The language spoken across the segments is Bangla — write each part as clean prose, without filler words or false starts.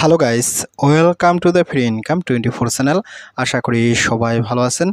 Hello guys, welcome to the free income 24 channel. আশা করি সবাই ভালো আছেন।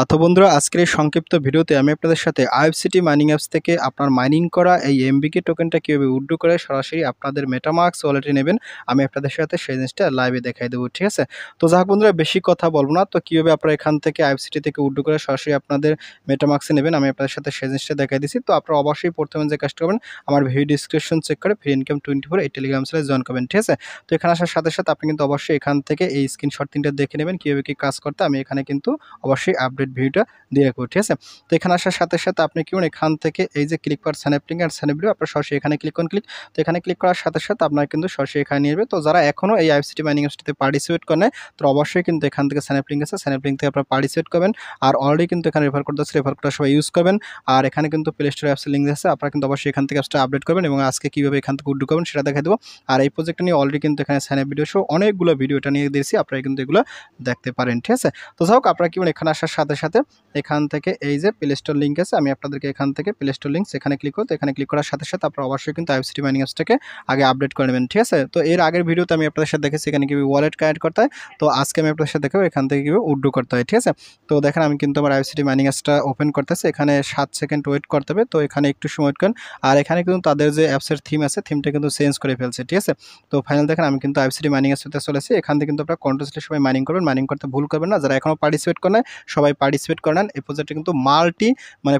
তো বন্ধুরা, আজকের এই সংক্ষিপ্ত ভিডিওতে আমি আপনাদের সাথে আইএফসিটি মাইনিং অ্যাপস থেকে আপনার মাইনিং করা এই এমবিকে টোকেনটা কীভাবে উইথড্র করে সরাসরি আপনাদের মেটামাস্ক ওয়ালেটে নেবেন, আমি আপনাদের সাথে সেই জিনিসটা লাইভে দেখাই দেবো। ঠিক আছে, তো যাক বন্ধুরা, বেশি কথা বলবো না। তো কীভাবে আপনারা এখান থেকে আইএফসিটি থেকে উইথড্র করে সরাসরি আপনাদের মেটামাস্কে নেবেন, আমি আপনাদের সাথে সেই জিনিসটা দেখাই দিচ্ছি। তো আপনারা অবশ্যই প্রথমে যে কাজটা করবেন, আমার ভিডিও ডিসক্রিপশন চেক করে ফ্রি ইনকাম 24 এই টেলিগ্রাম চ্যানেলে জয়েন করবেন। ঠিক আছে, তো এখানে আসার সাথে সাথে আপনি কিন্তু অবশ্যই এখান থেকে এই স্ক্রিনশট 3টা দেখে নেবেন কীভাবে কী কাজ করতে। আমি এখানে কিন্তু অবশ্যই আপডেট ভিডিওটা দিয়ে রাখবো। ঠিক আছে, তো এখানে আসার সাথে সাথে আপনি কি করুন, এখান থেকে এই যে ক্লিক করার স্যানাপ লিঙ্ক আর স্যানাপ ভিডিও, আপনার সরাসরি এখানে ক্লিক করুন। তো এখানে ক্লিক করার সাথে সাথে আপনার কিন্তু সরাসরি এখানে নিয়ে যাবে। তো যারা এখনও এই আইএফসিটি মাইনিং অ্যাপসটিতে পার্টিসিপেট করেন, তো অবশ্যই কিন্তু এখান থেকে স্যানাপ লিঙ্ক আছে, স্যানাপ লিঙ্ক থেকে আপনারা পার্টিসিপেট করবেন। আর অলরেডি কিন্তু এখানে রেফার কোড আছে, রেফার কোডটা সবাই ইউজ করবেন। আর এখানে কিন্তু প্লে স্টোর অ্যাপসের লিঙ্ক আছে, আপনারা কিন্তু অবশ্যই এখান থেকে অ্যাপসটা আপডেট করবেন এবং আজকে কীভাবে এখান থেকে উইথড্র করবেন সেটা দেখাই দেবো। আর এই প্রজেক্টটা নিয়ে অলরেডি কিন্তু এখানে স্যানাপ ভিডিও সহ অনেকগুলো ভিডিও এটা নিয়ে দিয়েছি, আপনারা কিন্তু এগুলো দেখতে পারেন। ঠিক আছে, তো যাই হোক, আপনারা কি এখানে আসার সাথে সাথে এখান থেকে এই যে প্লে স্টোর লিঙ্ক আছে, আমি আপনাদেরকে এখান থেকে প্লে স্টোর লিঙ্ক এখানে ক্লিক করতে, এখানে ক্লিক করার সাথে সাথে আপনারা অবশ্যই কিন্তু আইএফসিটি মাইনিং অ্যাপসটাকে আগে আপডেট করে নেবেন। ঠিক আছে, তো এর আগের ভিডিওতে আমি আপনাদের সাথে দেখেছি এখানে কীভাবে ওয়ালেট কানেক্ট করতে হয়। তো আজকে আমি আপনাদের সাথে দেখাবো এখান থেকে কীভাবে উইথড্র করতে হয়। ঠিক আছে, তো দেখেন আমি কিন্তু আমার আইএফসিটি মাইনিং অ্যাপসটা ওপেন করতেছি, এখানে 7 সেকেন্ড ওয়েট করতে হবে। তো এখানে একটু সময় ওয়েট করেন। আর এখানে কিন্তু তাদের যে অ্যাপসের থিম আছে, থিমটা কিন্তু চেঞ্জ করে ফেলছে। ঠিক আছে, তো ফাইনাল দেখেন আমি কিন্তু আইএফসিটি মাইনিং অ্যাপসটাতে চলেছি। এখান থেকে কিন্তু আপনারা কন্টিনিউয়াসলি সবাই মাইনিং করবেন, মাইনিং করতে ভুল করবেন না। যারা এখনও পার্টিসিপেট করেন সবাই পার্টিসিপেট করে নেন। এই প্রজেক্টে কিন্তু মাল্টি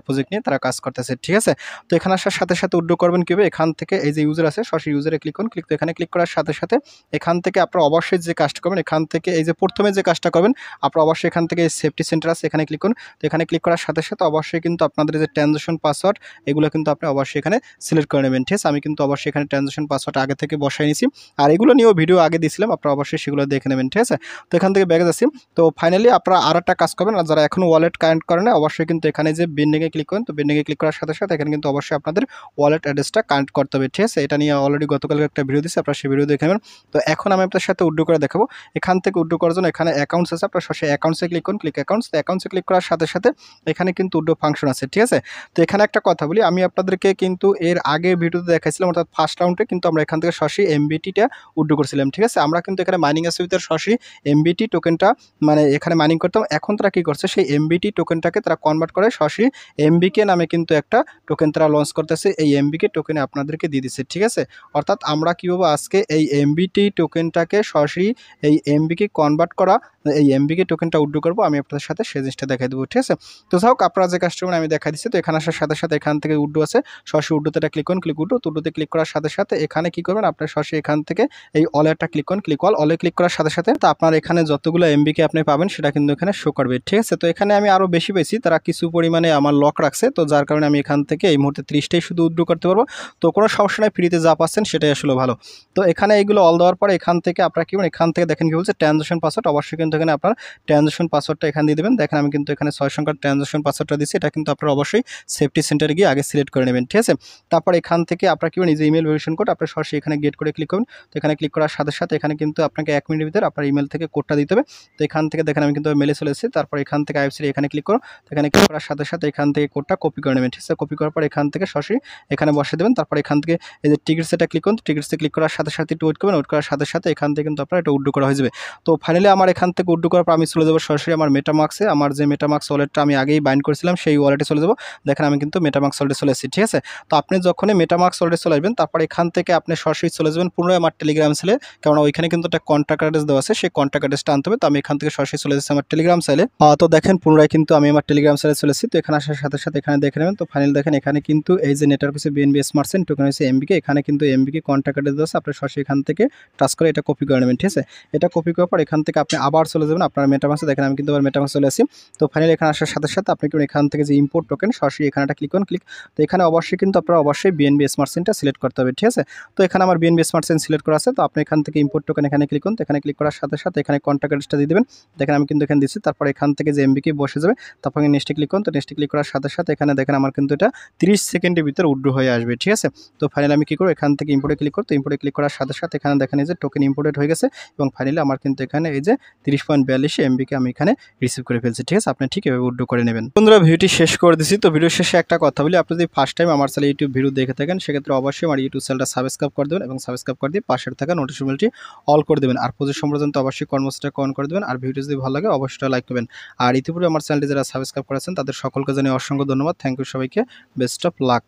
প্রজেক্ট নিয়ে তারা কাজ করতেছে। ঠিক আছে, তো এখানে আসার সাথে সাথে উইথড্র করবেন কীভাবে, এখান থেকে এই যে ইউজার আছে সরাসরি ইউজারে ক্লিক করুন। তো এখানে ক্লিক করার সাথে সাথে এখান থেকে আপনারা অবশ্যই যে কাজটা করবেন, এখান থেকে এই যে প্রথমে যে কাজটা করবেন, আপনারা অবশ্যই এখান থেকে সেফটি সেন্টার আছে এখানে ক্লিক করুন। তো এখানে ক্লিক করার সাথে সাথে অবশ্যই কিন্তু আপনাদের যে ট্রানজাকশন পাসওয়ার্ড, এগুলো কিন্তু আপনি অবশ্যই এখানে সিলেক্ট করে নেবেন। ঠিক আছে, আমি কিন্তু অবশ্যই এখানে ট্রানজাকশন পাসওয়ার্ড আগে থেকে বসাই নিয়েছি, আর এগুলো নিয়েও ভিডিও আগে দিয়েছিলাম, আপনারা অবশ্যই সেগুলো দেখে নেবেন। ঠিক আছে, তো এখান থেকে ব্যাগে যাচ্ছি। তো ফাইনালি আপনারা আর একটা কাজ করবেন, আর যারা এখনও ওয়ালেট কানেক্ট করেন অবশ্যই কিন্তু এখানে যে বেন্ডিংয়ে ক্লিক করেন। তো বেন্ডিংয়ে ক্লিক করার সাথে সাথে এখানে কিন্তু অবশ্যই আপনাদের ওয়ালেট অ্যাড্রেসটা কানেক্ট করতে হবে। ঠিক আছে, এটা নিয়ে অলরেডি গতকালকে একটা ভিডিও দিচ্ছি, আপনারা সেই ভিডিও দেখে নেবেন। তো এখন আমি আপনাদের সাথে উইথড্র করে দেখাবো। এখান থেকে উইথড্র করার জন্য এখানে অ্যাকাউন্টস আছে, আপনারা সরাসরি অ্যাকাউন্টসে ক্লিক করুন। অ্যাকাউন্টস, তো অ্যাকাউন্টসে ক্লিক করার সাথে সাথে এখানে কিন্তু উইথড্র ফাংশন আছে। ঠিক আছে, তো এখানে একটা কথা বলি, আমি আপনাদেরকে কিন্তু এর আগে ভিডিওতে দেখাইছিলাম, অর্থাৎ ফার্স্ট রাউন্ডে কিন্তু আমরা এখান থেকে সরাসরি এমবিটিটা উইথড্র করছিলাম। ঠিক আছে, আমরা কিন্তু এখানে মাইনিং অ্যাপসের ভিতরে সরাসরি এমবিটি টোকেনটা এখানে মাইনিং করতাম। এখন তারা কী করছে, সেই এমবিটি টোকেনটাকে তারা কনভার্ট করে সরাসরি এমবিকে নামে কিন্তু একটা টোকেন তারা লঞ্চ করতেছে, এই এমবিকে টোকেনে আপনাদেরকে দিয়ে দিচ্ছে। ঠিক আছে, অর্থাৎ আমরা কীভাবে আজকে এই এমবিটি টোকেনটাকে সরাসরি এই এমবিকে কনভার্ট করা, এই এমবিকে টোকেনটা উইথড্র করবো, আমি আপনাদের সাথে সেই জিনিসটা দেখাই দেবো। ঠিক আছে, তো যাই হোক, আপনারা যে কাস্টমার আমি দেখাই দিচ্ছি। তো এখানে আসার সাথে সাথে এখান থেকে উইথড্র আছে, সরাসরি উইথড্রোতে ক্লিক করুন। উইথড্রোতে ক্লিক করার সাথে সাথে এখানে কী করবেন, আপনার সরাসরি এখান থেকে এই ওয়ালেটটা ক্লিক করুন। অলে ক্লিক করার সাথে সাথে তো আপনার এখানে যতগুলো এমবিকে আপনি পাবেন সেটা কিন্তু এখানে শো করবে। ঠিক আছে, তো এখানে আমি আরও বেশি পেয়েছি, তারা কিছু পরিমাণে আমার লক রাখছে, তো যার কারণে আমি এখান থেকে এই মুহূর্তে 30টাই শুধু উইথড্র করতে পারবো। তো কোনো সমস্যা নাই, ফ্রিতে যা পাচ্ছেন সেটাই আসলে ভালো। তো এখানে এইগুলো অল দেওয়ার পরে এখান থেকে আপনারা কি এখান থেকে দেখেন কি বলছে ট্রানজাকশন পাসওয়ার্ড, অবশ্যই কিন্তু এখানে আপনার ট্রানজাকশন পাসওয়ার্ডটা এখানে দিয়ে দেবেন। দেখেন আমি কিন্তু এখানে 6 সংখ্যার ট্রানজাকশন পাসওয়ার্ডটা দিচ্ছি, এটা কিন্তু আপনারা অবশ্যই সেফটি সেন্টারে গিয়ে আগে সিলেক্ট করে নেবেন। ঠিক আছে, তারপর এখান থেকে আপনারা কি নিজে ইমেল ভেরিফিকেশন কোড আপনার সরাসরি এখানে গেট করে ক্লিক করুন। তো এখানে ক্লিক করার সাথে সাথে এখানে কিন্তু আপনাকে 1 মিনিটের ভিতরে আপনার ইমেল থেকে কোডটা দিতে হবে। তো এখান থেকে দেখেন আমি কিন্তু মেলে চলে এসেছি, তারপর এখান থেকে আইএফসি এখানে ক্লিক করুন। এখানে ক্লিক করার সাথে সাথে এখান থেকে কোডটা কপি করে নেবেন। ঠিক আছে, কপি করার পর এখান থেকে সরাসরি এখানে বসে দেবেন। তারপর এখান থেকে এই যে টিকিটস এটা ক্লিক করুন। টিকিটসে ক্লিক করার সাথে সাথে একটু ওয়েট করবেন, ওয়েট করার সাথে সাথে এখান থেকে কিন্তু আপনার এটা উইথড্র করা হয়ে যাবে। তো ফাইনালি আমার এখান থেকে উইথড্র করার পর আমি চলে যাবো সরাসরি আমার মেটামাস্কে, আমার যে মেটামাস্ক ওয়ালেটটা আমি আগেই বাইন্ড করেছিলাম সেই ওয়ালেটে চলে যাবো। দেখেন আমি কিন্তু মেটামাস্ক ওয়ালেটে চলে এসেছি। ঠিক আছে, তো আপনি যখনই মেটামাস্ক ওয়ালেটে চলে আসবেন, তারপর এখান থেকে আপনি সরাসরি চলে যাবেন পুনরায় আমার টেলিগ্রাম সেলে, কারণ ওইখানে কিন্তু একটা কন্ট্যাক্ট অ্যাড্রেস দেওয়া আছে, সেই কন্ট্যাক্ট অ্যাড্রেসটা আনতে হবে। তো আমি এখান থেকে সরাসরি চলে যাচ্ছি আমার টেলিগ্রাম সেলে। তো দেখেন পুনরায় কিন্তু আমি আমার টেলিগ্রাম সেলে চলে এসেছি। তো এখানে আসার সাথে সাথে এখানে দেখে নেবেন। তো ফাইনাল দেখেন এখানে কিন্তু এই যে নেটওয়ার্ক হচ্ছে বিএনবি স্মার্ট চেইন, টোকেন হচ্ছে এমবিকে, এখানে কিন্তু এমবিকে কন্ট্যাক্ট অ্যাড্রেস দেওয়া আছে, আপনি সরাসরি এখান থেকে টাচ করে এটা কপি করে নেবেন। ঠিক আছে, এটা কপি করার পর এখান থেকে আপনি আবার চলে যাবেন আপনার মেটামাস্কে। দেখেন আমি কিন্তু আবার মেটামাস্কে চলে আসি। তো ফাইনালি এখানে আসার সাথে সাথে আপনি কিন্তু এখান থেকে যে ইম্পোর্ট টোকেন সরাসরি এখানে একটা ক্লিক করুন। তো এখানে অবশ্যই কিন্তু আপনারা অবশ্যই বিএনবি স্মার্ট চেইনটা সিলেক্ট করতে হবে। ঠিক আছে, তো এখানে আমার বিএনবি স্মার্ট চেইন সিলেক্ট করা আছে। তো আপনি এখান থেকে ইম্পোর্ট টোকেন এখানে ক্লিক করুন। এখানে ক্লিক করার সাথে সাথে এখানে কন্ট্যাক্ট অ্যাড্রেসটা দিয়ে দেবেন। দেখেন আমি কিন্তু এখানে দিচ্ছি, তারপর এখান থেকে যে এমবিকে বসে যাবে, তারপর নেক্সটে ক্লিক করুন। তো নেক্সটে ক্লিক করার সাথে সাথে এখানে দেখেন আমার কিন্তু এটা 30 সেকেন্ডের ভিতরে উইথড্র হয়ে আসবে। ঠিক আছে, তো ফাইনালি আমি কি করব, এখান থেকে ইম্পোর্টে ক্লিক করতে, ইম্পোর্টে ক্লিক করার সাথে সাথে এখানে দেখেন এই যে টোকেন ইম্পোর্টেড হয়ে গেছে, এবং ফাইনালি আমার কিন্তু এখানে এই যে 30.42 এমবিকে আমি এখানে রিসিভ করে ফেলছি। ঠিক আছে, আপনি ঠিক এভাবে উইথড্র করে নেবেন। বন্ধুরা ভিডিওটি শেষ করে দিচ্ছি। তো ভিডিও শেষে একটা কথা বলি, আপনি যদি ফার্স্ট টাইম আমার চ্যানেলে ইউটিউব ভিডিও দেখে থাকেন, সেক্ষেত্রে অবশ্যই আমার ইউটিউব চ্যানেলটা সাবস্ক্রাইব করে দেবেন এবং সাবস্ক্রাইব করে দিয়ে পাশে থাকা নোটিফিকেশন নোটিফিকেশনটি অল করে দেবেন। আর প্রজেক্ট সম্পর্কে অবশ্যই কর্মসূচিটা অন করে দেবেন। আর ভিডিও যদি ভালো লাগে অবশ্যই লাইক করবেন। আর ইতিপূর্বে আমার চ্যানেলটি যারা সাবস্ক্রাইব করেছেন তাদের সকলকে জানিয়ে অসংখ্য ধন্যবাদ। থ্যাংক ইউ সবাইকে। Best of luck.